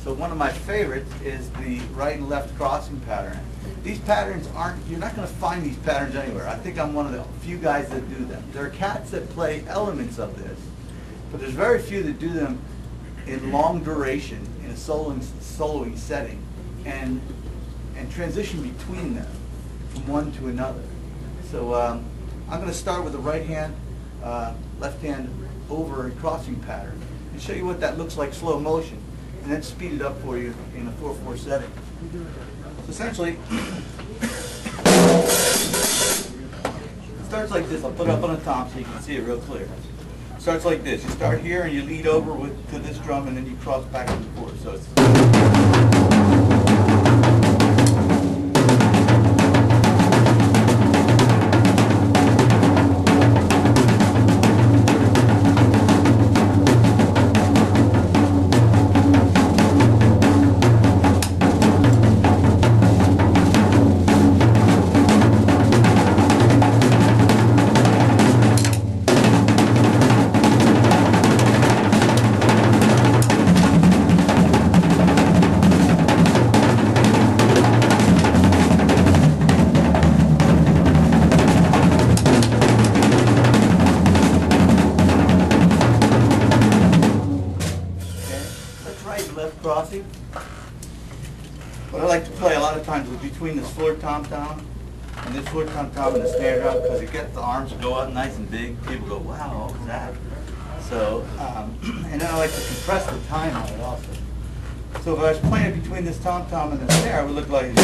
So one of my favorites is the right and left crossing pattern. These patterns you're not going to find these patterns anywhere. I think I'm one of the few guys that do them. There are cats that play elements of this, but there's very few that do them in long duration, in a soloing setting, and transition between them from one to another. So I'm going to start with the right hand, left hand over a crossing pattern and show you what that looks like slow motion, and then speed it up for you in a 4/4 setting. So essentially, it starts like this. I'll put it up on the top so you can see it real clear. It starts like this. You start here and you lead over to this drum, and then you cross back and forth. So it's crossing. What I like to play a lot of times is between this floor tom-tom and this floor tom-tom and the snare drum, because it gets the arms to go out nice and big. People go, wow, what was that? So, and then I like to compress the time on it also. So if I was playing it between this tom-tom and the snare, it would look like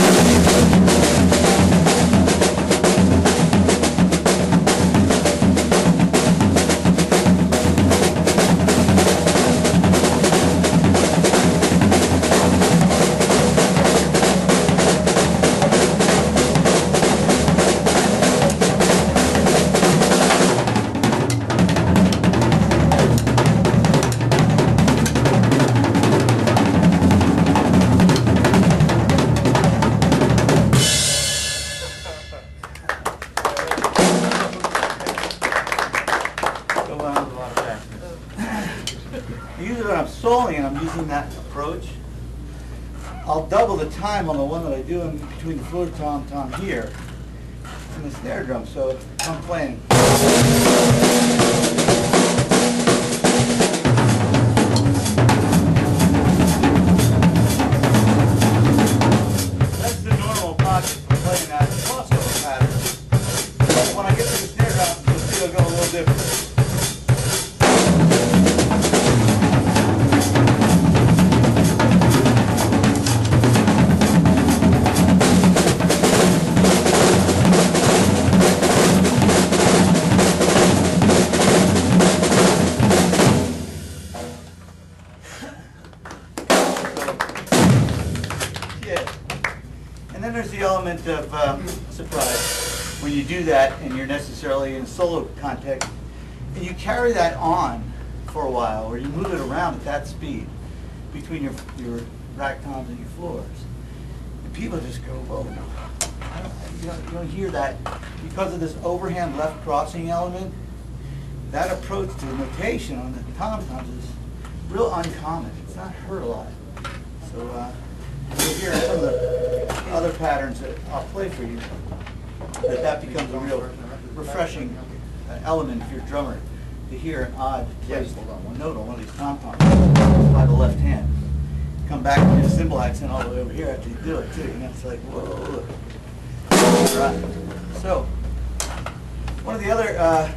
usually when I'm soloing and I'm using that approach, I'll double the time on the one that I do in between the floor tom-tom here and the snare drum. So if I'm playing, that's the normal pocket for playing that crossover pattern. But when I get to the snare drum, you'll see it'll go a little different. And then there's the element of surprise when you do that and you're necessarily in a solo context, and you carry that on for a while, or you move it around at that speed between your rack toms and your floors. And people just go, whoa, you don't hear that because of this overhand left crossing element. That approach to notation on the tom-toms is real uncommon. It's not heard a lot. So you'll hear some of the other patterns that I'll play for you, that becomes a real refreshing element if you're a drummer, to hear an odd placed note on one of these tom-toms by the left hand. Come back and get a cymbal accent all the way over here after you do it too. And it's like, whoa. Right. So, one of the other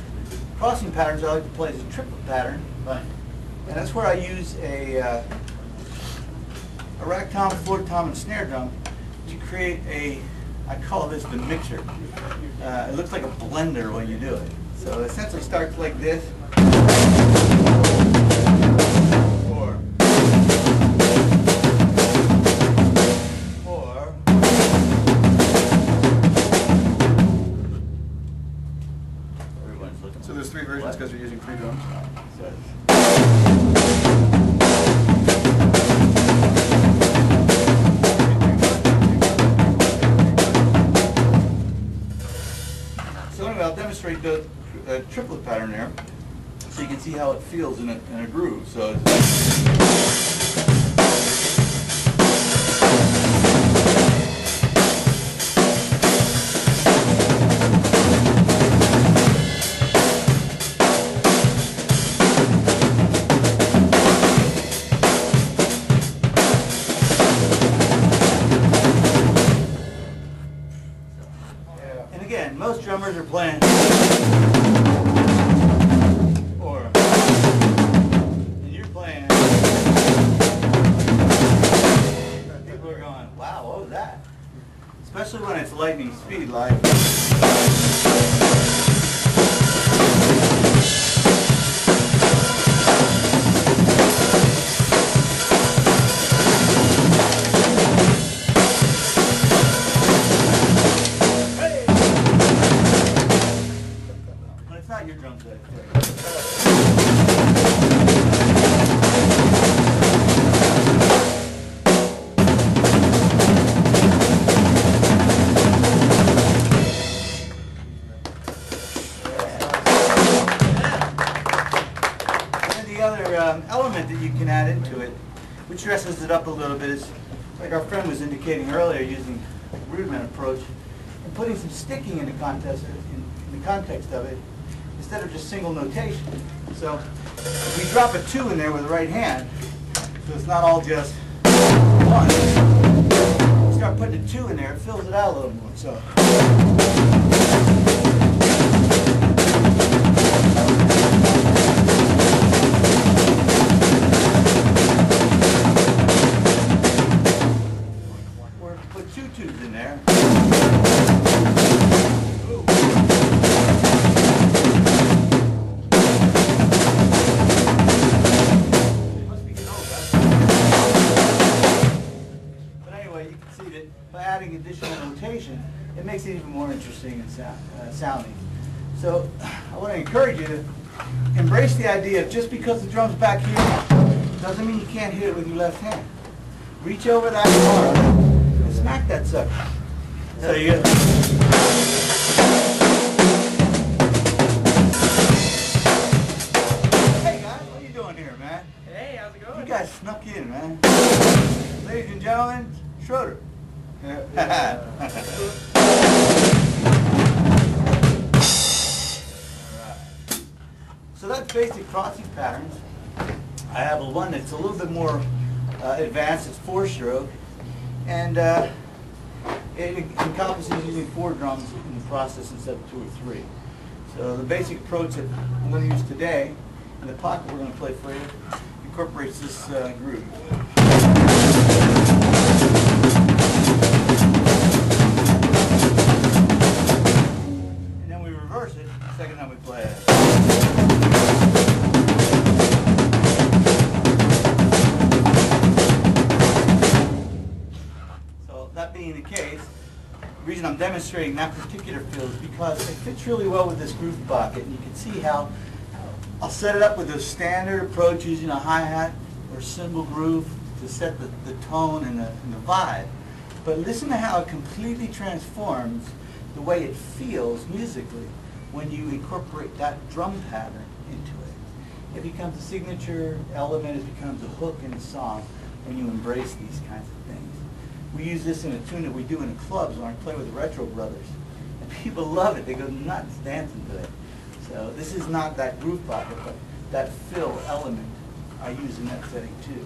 crossing patterns I like to play is a triplet pattern. Right. And that's where I use a rack tom, floor tom, and snare drum to create I call this the mixer. It looks like a blender when you do it. So it essentially starts like this. Or everyone's looking. So there's three versions because you're using three drums. So anyway, I'll demonstrate the triplet pattern there, so you can see how it feels in a groove. So it's drummers are playing, or and you're playing, people are going, wow, what was that? Especially when it's lightning speed, like. It's not your drum set. And the other element that you can add into it, which dresses it up a little bit, is like our friend was indicating earlier, using the rudiment approach and putting some sticking in the context of it, instead of just single notation. So we drop a 2 in there with the right hand, so it's not all just 1. Start putting a 2 in there, it fills it out a little more. So. Or put 2 2s in there. Ooh. You can see that by adding additional notation, it makes it even more interesting and sounding. So I want to encourage you to embrace the idea of just because the drum's back here doesn't mean you can't hit it with your left hand. Reach over that bar and smack that sucker. So you get. Hey guys, what are you doing here, man? Hey, how's it going? You guys snuck in, man. Ladies and gentlemen, Schroeder. Alright. So that's basic crossing patterns. I have a one that's a little bit more advanced. It's 4-stroke, and it encompasses using 4 drums in the process instead of 2 or 3. So the basic approach that I'm going to use today, and the pocket we're going to play for you, incorporates this groove. And then we reverse it the second time we play it. So that being the case, the reason I'm demonstrating that particular feel is because it fits really well with this groove pocket, and you can see how I'll set it up with a standard approach using a hi-hat or cymbal groove to set the tone and the vibe. But listen to how it completely transforms the way it feels musically when you incorporate that drum pattern into it. It becomes a signature element, it becomes a hook in a song when you embrace these kinds of things. We use this in a tune that we do in the clubs when I play with the Retro Brothers. And people love it, they go nuts dancing to it. So this is not that groove pocket, but that fill element I use in that setting too.